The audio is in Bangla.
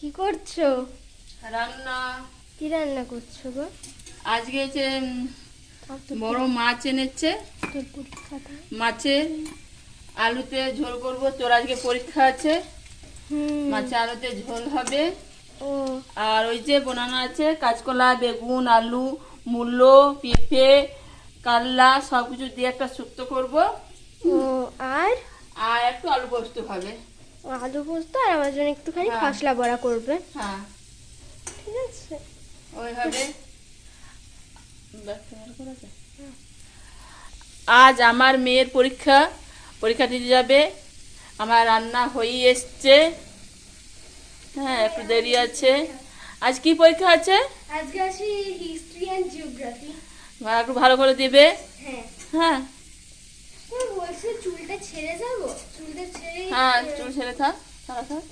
কি করছো? রান্না। কি রান্না করছো গো? আজকে যে বড় মাছ এনেছে, তোর পরীক্ষাটা। মাছের আলুতে ঝোল করব। তোর আজকে পরীক্ষা আছে, মাছে আলুতে ঝোল হবে। ও আর ওই যে বানানো আছে কাঁচকলা, বেগুন, আলু, মূলো, পেঁপে, কাল্লা সব কিছু দিয়ে একটা শুক্তো করব। ও আর আর একটু আলু পোস্ত হবে। আলু পোস্ত, আর আমার জন্য একটুখানি হ্যাঁ। খসলা বড়া করবে। হ্যাঁ, ঠিক আছে। ওই হবে। আজ আমার মেয়ের পরীক্ষা দিতে যাবে। আমার রান্না হয়ে এসছে। হ্যাঁ, একটু দেরি আছে। আজ কি পরীক্ষা আছে? আজকে আছি হিস্ট্রি এন্ড জিওগ্রাফি। একটু ভালো করে দিবে। হ্যাঁ। হ্যাঁ। বলছে চুলটা ছেড়ে যাবো, চুলটা ছেড়ে হ্যাঁ, চুল ছেড়ে থাক, সারা থাক।